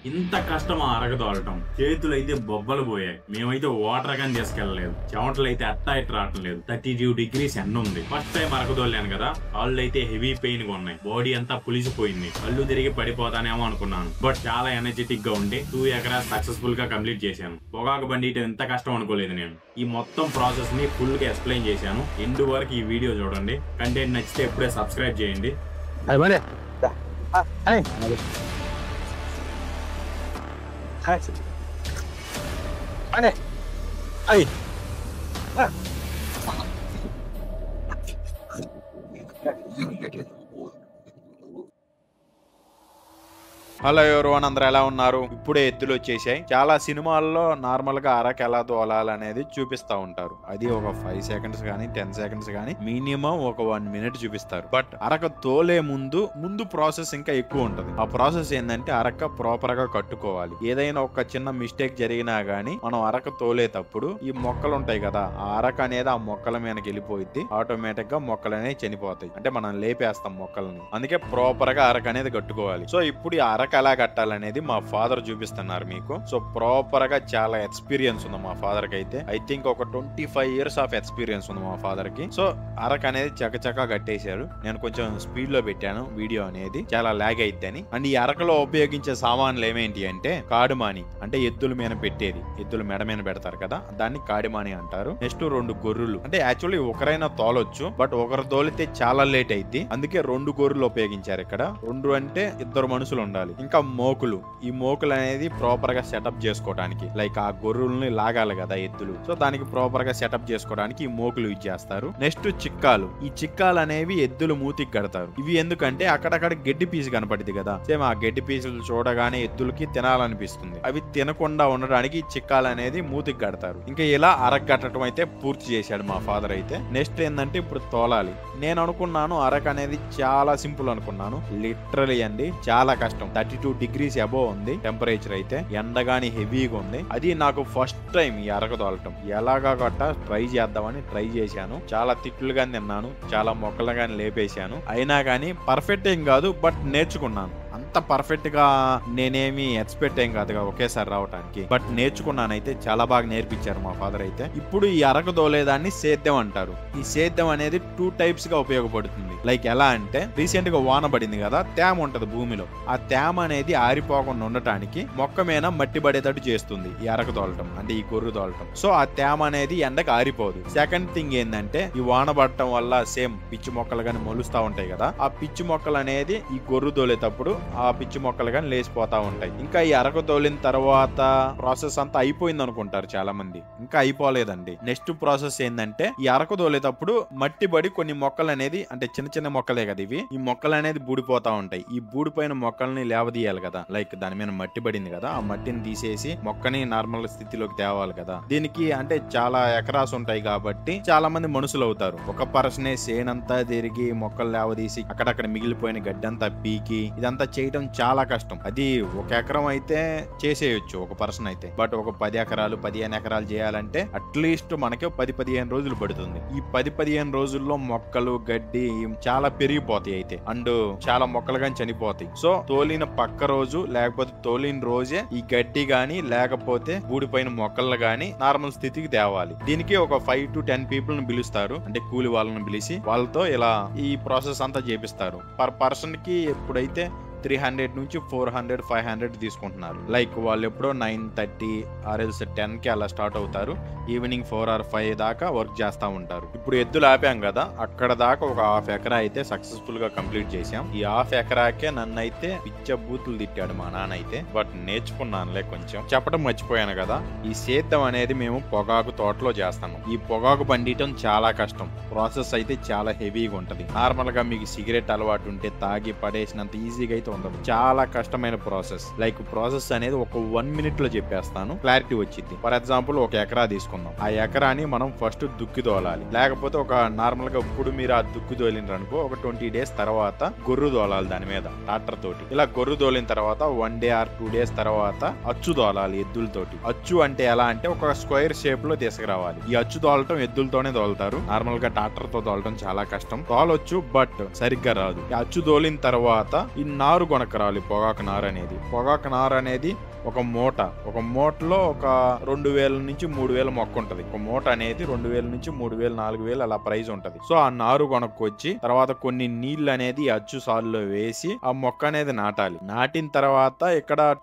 ఇంత కష్టం అరగదోలటం. చేతులు అయితే బొబ్బలు పోయాయి. మేమైతే వాటర్ గాని తీసుకెళ్లలేదు. చెమటలు అయితే అట్టా ఇట్లా రావటం లేదు. 32 degrees ఎండ ఉంది. ఫస్ట్ టైం అరగదోలాను కదా, కాళ్ళు అయితే హెవీ పెయిన్ గా ఉన్నాయి. బాడీ అంతా పులిసిపోయింది. కళ్ళు తిరిగి పడిపోతానేమో అనుకున్నాను. బట్ చాలా ఎనర్జెటిక్ గా ఉండి 2 acres సక్సెస్ఫుల్ గా కంప్లీట్ చేశాను. పొగాకు బండి ఎంత కష్టం అనుకోలేదు నేను. ఈ మొత్తం ప్రాసెస్ ని ఫుల్ గా ఎక్స్ప్లెయిన్ చేశాను. ఎండ్ వరకు ఈ వీడియో చూడండి. కంటెంట్ నచ్చితే ఇప్పుడే సబ్స్క్రైబ్ చేయండి. హలో ఎవరోన్, అందరూ ఎలా ఉన్నారు? ఇప్పుడే ఎత్తులు వచ్చేసాయి. చాలా సినిమాల్లో నార్మల్ గా అరకు ఎలా తోలాలనేది చూపిస్తా ఉంటారు. అది ఒక 5 seconds కానీ 10 seconds కానీ మినిమం ఒక 1 minute చూపిస్తారు. బట్ అరక తోలే ముందు ప్రాసెస్ ఇంకా ఎక్కువ ఉంటది. ఆ ప్రాసెస్ ఏంటంటే అరక ప్రాపర్ గా కట్టుకోవాలి. ఏదైనా ఒక చిన్న మిస్టేక్ జరిగినా గానీ మనం అరక తోలేటప్పుడు ఈ మొక్కలు ఉంటాయి కదా, ఆ అరక అనేది ఆ మొక్కల మీదకి వెళ్ళిపోయింది. ఆటోమేటిక్ గా మొక్కలు అనేవి చనిపోతాయి. అంటే మనం లేపేస్తాం మొక్కల్ని. అందుకే ప్రాపర్ గా అరక అనేది కట్టుకోవాలి. సో ఇప్పుడు ఈ అరక ఎలా కట్టాలనేది మా ఫాదర్ చూపిస్తున్నారు మీకు. సో ప్రాపర్ గా చాలా ఎక్స్పీరియన్స్ ఉంది మా ఫాదర్ కి. అయితే ఐ థింక్ ఒక 25 years ఆఫ్ ఎక్స్పీరియన్స్ ఉంది మా ఫాదర్ కి. సో అరక అనేది చకచకా కట్టేశారు. నేను కొంచెం స్పీడ్ లో పెట్టాను వీడియో అనేది, చాలా లాగ్ అయిద్దని. అండ్ ఈ అరకలో ఉపయోగించే సామాన్లు ఏమేంటి అంటే కాడుమాని, అంటే ఎద్దుల మీద పెట్టేది, ఎద్దుల మెడ మీద పెడతారు కదా, దాన్ని కాడిమాని అంటారు. నెక్స్ట్ 2 గొర్రెలు, అంటే యాక్చువల్లీ ఒకరైనా తోలొచ్చు, బట్ ఒకరు తోలితే చాలా లేట్ అయింది. అందుకే 2 గొర్రెలు ఉపయోగించారు ఇక్కడ. 2 అంటే 2 మనుషులు ఉండాలి. ఇంకా మోకులు, ఈ మోకులు అనేది ప్రాపర్ గా సెటప్ చేసుకోవడానికి, లైక్ ఆ గొర్రెల్ని లాగాలి కదా ఎద్దులు, సో దానికి ప్రాపర్ గా సెటప్ చేసుకోవడానికి ఈ మోకులు యూజ్ చేస్తారు. నెక్స్ట్ చిక్కాలు, ఈ చిక్కాలు అనేవి ఎద్దులు మూతికి కడతారు. ఇవి ఎందుకంటే అక్కడక్కడ గడ్డి పీసు కనపడింది కదా, సేమ్ ఆ గడ్డి పీసులు చూడగానే ఎద్దులకి తినాలనిపిస్తుంది. అవి తినకుండా ఉండడానికి ఈ చిక్కాలు అనేది మూతికి కడతారు. ఇంకా ఇలా అరగట్టడం అయితే పూర్తి చేశాడు మా ఫాదర్ అయితే. నెక్స్ట్ ఏంటంటే ఇప్పుడు తోలాలి. నేను అనుకున్నాను అరక అనేది చాలా సింపుల్ అనుకున్నాను. లిటరలీ అండి చాలా కష్టం. 32 degrees అబోవ్ ఉంది టెంపరేచర్ అయితే. ఎండగాని హెవీగా ఉంది. అది నాకు ఫస్ట్ టైం ఈ అరక తోలటం. ఎలాగా గట్ట ట్రై చేద్దామని ట్రై చేశాను. చాలా తిట్లుగా తిన్నాను, చాలా మొక్కలు గాని లేపేశాను. అయినా గానీ పర్ఫెక్ట్ ఏం కాదు, బట్ నేర్చుకున్నాను. అంత పర్ఫెక్ట్ గా నేనేమి ఎక్స్పెక్ట్ ఏం కాదుగా ఒకేసారి రావడానికి, బట్ నేర్చుకున్నానైతే. చాలా బాగా నేర్పించారు మా ఫాదర్ అయితే. ఇప్పుడు ఈ అరక తోలేదాన్ని సేద్యం అంటారు. ఈ సేద్యం అనేది 2 types గా ఉపయోగపడుతుంది. లైక్ ఎలా అంటే రీసెంట్ గా వాన పడింది కదా, తేమ ఉంటది భూమిలో. ఆ తేమ అనేది ఆరిపోకుండా ఉండటానికి మొక్క మీద మట్టి పడేటట్టు చేస్తుంది ఈ అరక తోలటం, అంటే ఈ గొర్రె తోలటం. సో ఆ తేమ అనేది ఎండకు ఆరిపోదు. సెకండ్ థింగ్ ఏంటంటే ఈ వాన పడటం వల్ల సేమ్ పిచ్చి మొక్కలు గాని మొలుస్తా ఉంటాయి కదా, ఆ పిచ్చి మొక్కలు అనేది ఈ గొర్రె తోలేటప్పుడు ఆ పిచ్చి మొక్కలు గాని లేచిపోతా ఉంటాయి. ఇంకా ఈ అరక తోలిన తర్వాత ప్రాసెస్ అంతా అయిపోయింది అనుకుంటారు చాలా మంది. ఇంకా అయిపోలేదండి. నెక్స్ట్ ప్రాసెస్ ఏంటంటే ఈ అరక తోలేటప్పుడు మట్టి పడి కొన్ని మొక్కలు అనేది, అంటే చిన్న చిన్న మొక్కలే కదా ఇవి, ఈ మొక్కలు అనేది బూడిపోతా ఉంటాయి. ఈ బూడిపోయిన మొక్కల్ని లేవదీయాలి కదా, లైక్ దాని మీద మట్టి పడింది కదా, ఆ మట్టిని తీసేసి మొక్కని నార్మల్ స్థితిలోకి తేవాలి కదా. దీనికి అంటే చాలా ఎకరాస్ ఉంటాయి కాబట్టి చాలా మంది మనుషులు అవుతారు. ఒక పర్సనే సేనంతా తిరిగి మొక్కలు లేవదీసి అక్కడక్కడ మిగిలిపోయిన గడ్డంతా పీకి ఇదంతా చేయటం చాలా కష్టం. అది 1 ఎకరం అయితే చేసేయచ్చు ఒక పర్సన్ అయితే, బట్ ఒక 10 ఎకరాలు 15 ఎకరాలు చేయాలంటే అట్లీస్ట్ మనకి 10-15 రోజులు పడుతుంది. ఈ 10-15 రోజుల్లో మొక్కలు గడ్డి చాలా పెరిగిపోతాయి అయితే, అండ్ చాలా మొక్కలు గాని చనిపోతాయి. సో తోలిన పక్క రోజు లేకపోతే తోలిన రోజే ఈ గడ్డి గాని లేకపోతే బూడిపోయిన మొక్కలు గాని నార్మల్ స్థితికి తేవాలి. దీనికి ఒక 5 to 10 people ని పిలుస్తారు, అంటే కూలి వాళ్ళని పిలిచి వాళ్ళతో ఇలా ఈ ప్రాసెస్ అంతా చేపిస్తారు. పర్ పర్సన్ కి ఎప్పుడైతే 300 నుంచి 400 500 తీసుకుంటున్నారు. లైక్ వాళ్ళు ఎప్పుడో 9:30 ఆర్ఎల్స్ 10 కి అలా స్టార్ట్ అవుతారు. ఈవినింగ్ 4 or 5 దాకా వర్క్ చేస్తా ఉంటారు. ఇప్పుడు ఎద్దులు ఆపాం కదా, అక్కడ దాకా ఒక 1/2 ఎకరా అయితే సక్సెస్ఫుల్ గా కంప్లీట్ చేసాం. ఈ 1/2 ఎకరాకే నన్ను అయితే పిచ్చ బూతులు తిట్టాడు మా నాన్న అయితే, బట్ నేర్చుకున్నానులే. కొంచెం చెప్పడం మర్చిపోయాను కదా, ఈ సేద్యం అనేది మేము పొగాకు తోటలో చేస్తాము. ఈ పొగాకు పండియటం చాలా కష్టం. ప్రాసెస్ అయితే చాలా హెవీగా ఉంటది. నార్మల్ గా మీకు సిగరెట్ అలవాటు ఉంటే తాగి పడేసినంత ఈజీగా అయితే ఉండదు. చాలా కష్టమైన ప్రాసెస్. లైక్ ప్రాసెస్ అనేది ఒక 1 minute లో చెప్పేస్తాను, క్లారిటీ వచ్చింది. ఫర్ ఎగ్జాంపుల్ ఒక ఎకరా తీసుకుందాం. ఆ ఎకరాని మనం ఫస్ట్ దుక్కి తోలాలి. లేకపోతే ఒక నార్మల్ గా ఇప్పుడు మీరు ఆ దుక్కి తోలినారు అనుకో, ఒక 20 days తర్వాత గొర్రు తోలాలి దాని మీద ట్రాక్టర్ తోటి. ఇలా గొర్రు తోలిన తర్వాత 1 day or 2 days తర్వాత అచ్చు తోలాలి ఎద్దులతోటి. అచ్చు అంటే ఎలా అంటే ఒక స్క్వేర్ షేప్ లో తీసుకురావాలి. ఈ అచ్చు తోలటం ఎద్దులతోనే తోలుతారు. నార్మల్ గా ట్రాక్టర్ తో తోలటం చాలా కష్టం. తోలొచ్చు బట్ సరిగ్గా రాదు. ఈ అచ్చు తోలిన తర్వాత ఈ 4 నారు కొనక్కరాలి. పొగాకు నారు అనేది ఒక మూటలో ఒక 2000 నుంచి 3000 మొక్క ఉంటది. ఒక మూట అనేది 2000 నుంచి 3000 4000 అలా ప్రైస్ ఉంటది. సో ఆ నారు కొనుక్కొచ్చి తర్వాత కొన్ని నీళ్లు అనేది అచ్చు సాల్లో వేసి ఆ మొక్క అనేది నాటాలి. నాటిన తర్వాత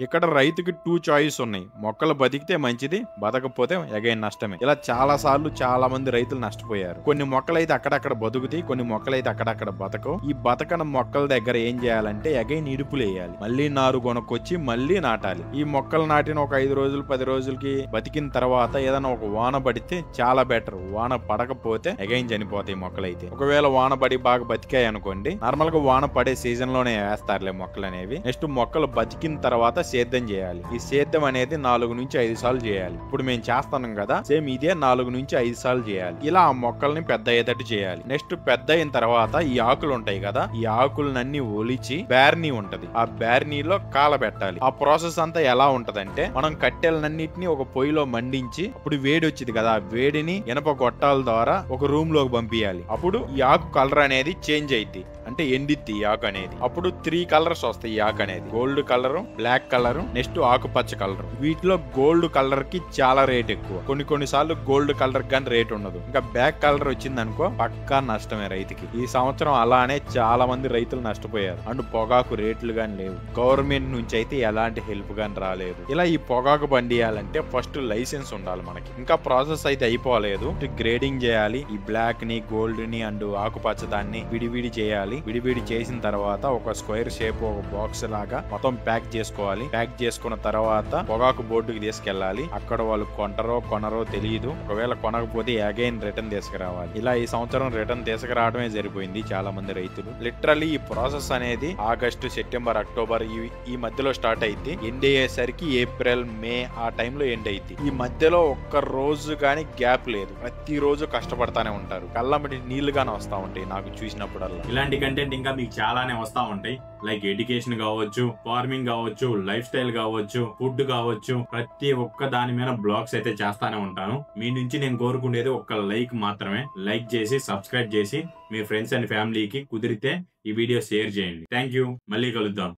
ఇక్కడ రైతుకి 2 చాయిస్ ఉన్నాయి. మొక్కలు బతికితే మంచిది, బతకపోతే అగైన్ నష్టమే. ఇలా చాలా సార్లు చాలా మంది రైతులు నష్టపోయారు. కొన్ని మొక్కలు అయితే అక్కడక్కడ బతుకుతాయి, కొన్ని మొక్కలు అయితే అక్కడక్కడ బతకవు. ఈ బతకన మొక్కల దగ్గర ఏం చేయాలంటే అగైన్ ఇడుపులు వేయాలి. మళ్ళీ నారు కొనుక్కొచ్చి మళ్ళీ నాటాలి. ఈ మొక్కలు నాటిన ఒక 5 రోజులు 10 రోజులకి బతికిన తర్వాత ఏదైనా ఒక వాన పడితే చాలా బెటర్. వాన పడకపోతే అగైన్ చనిపోతాయి మొక్కలు అయితే. ఒకవేళ వాన పడి బాగా బతికాయి అనుకోండి, నార్మల్ గా వాన పడే సీజన్ లోనే వేస్తారులే మొక్కలు అనేవి. నెక్స్ట్ మొక్కలు బతికిన తర్వాత సేద్యం చేయాలి. ఈ సేద్యం అనేది 4 నుంచి 5 సార్లు చేయాలి. ఇప్పుడు మేము చేస్తున్నాం కదా, సేమ్ ఇదే 4 నుంచి 5 సార్లు చేయాలి. ఇలా ఆ మొక్కల్ని పెద్ద అయ్యేటట్టు చేయాలి. నెక్స్ట్ పెద్ద అయిన తర్వాత ఈ ఆకులు ఉంటాయి కదా, ఈ ఆకులన్నీ ఒలిచి బ్యార్నీ ఉంటది, ఆ బ్యార్నీలో కాలబెట్టాలి. ఆ ప్రాసెస్ అంతా ఎలా ఉంటదంటే, మనం కట్టెలన్నిటిని ఒక పొయ్యిలో మండించి అప్పుడు వేడి వచ్చింది కదా, ఆ వేడిని ఇనప గొట్టాల ద్వారా ఒక రూమ్ లోకి పంపించాలి. అప్పుడు ఈ ఆకు కలర్ అనేది చేంజ్ అయింది, అంటే ఎండిద్ది ఈ ఆకు అనేది. అప్పుడు 3 కలర్స్ వస్తాయి ఈ ఆకు అనేది. Gold colour, black colour, next ఆకుపచ్చ కలర్. వీటిలో గోల్డ్ కలర్ కి చాలా రేట్ ఎక్కువ. కొన్ని సార్లు గోల్డ్ కలర్ గాని రేట్ ఉండదు. ఇంకా బ్లాక్ కలర్ వచ్చింది అనుకో పక్కా నష్టమే రైతుకి. ఈ సంవత్సరం అలానే చాలా మంది రైతులు నష్టపోయారు. అండ్ పొగాకు రేట్లు గాని లేవు. గవర్నమెంట్ నుంచి అయితే ఎలాంటి హెల్ప్ గాని రాలేదు. ఇలా ఈ పొగాకు పండియాలంటే ఫస్ట్ లైసెన్స్ ఉండాలి మనకి. ఇంకా ప్రాసెస్ అయితే అయిపోలేదు. గ్రేడింగ్ చేయాలి. ఈ బ్లాక్ ని, గోల్డ్ ని అండ్ ఆకుపచ్చ దాన్ని విడివిడి చేయాలి. విడివిడి చేసిన తర్వాత ఒక స్క్వేర్ షేప్, ఒక బాక్స్ లాగా మొత్తం ప్యాక్ చేసుకోవాలి. ప్యాక్ చేసుకున్న తర్వాత పొగాకు బోర్డుకి తీసుకెళ్లాలి. అక్కడ వాళ్ళు కొనరో తెలియదు. ఒకవేళ కొనకపోతే అగైన్ రిటర్న్ తీసుకురావాలి. ఇలా ఈ సంవత్సరం రిటర్న్ తీసుకురావడమే సరిపోయింది చాలా మంది రైతులు. లిటరల్లీ ఈ ప్రాసెస్ అనేది ఆగస్టు, సెప్టెంబర్, అక్టోబర్ ఈ మధ్యలో స్టార్ట్ అయింది. ఎండ్ అయ్యేసరికి ఏప్రిల్, మే ఆ టైంలో ఎండ్ అయింది. ఈ మధ్యలో ఒక్క రోజు గానీ గ్యాప్ లేదు. ప్రతి రోజు కష్టపడతానే ఉంటారు. కళ్ళమ్మటి నీళ్లు గానీ వస్తా ఉంటాయి నాకు చూసినప్పుడల్లా. ఇలాంటి కంటెంట్ ఇంకా మీకు చాలానే వస్తా ఉంటాయి. లైక్ ఎడ్యుకేషన్ కావచ్చు, ఫార్మింగ్ కావచ్చు, లైఫ్ స్టైల్ కావచ్చు, ఫుడ్ కావచ్చు, ప్రతి ఒక్క దాని మీద బ్లాగ్స్ అయితే చేస్తానే ఉంటాను. మీ నుంచి నేను కోరుకునేది ఒక్క లైక్ మాత్రమే. లైక్ చేసి సబ్స్క్రైబ్ చేసి మీ ఫ్రెండ్స్ అండ్ ఫ్యామిలీకి కుదిరితే ఈ వీడియో షేర్ చేయండి. Thank you. మళ్ళీ కలుద్దాం.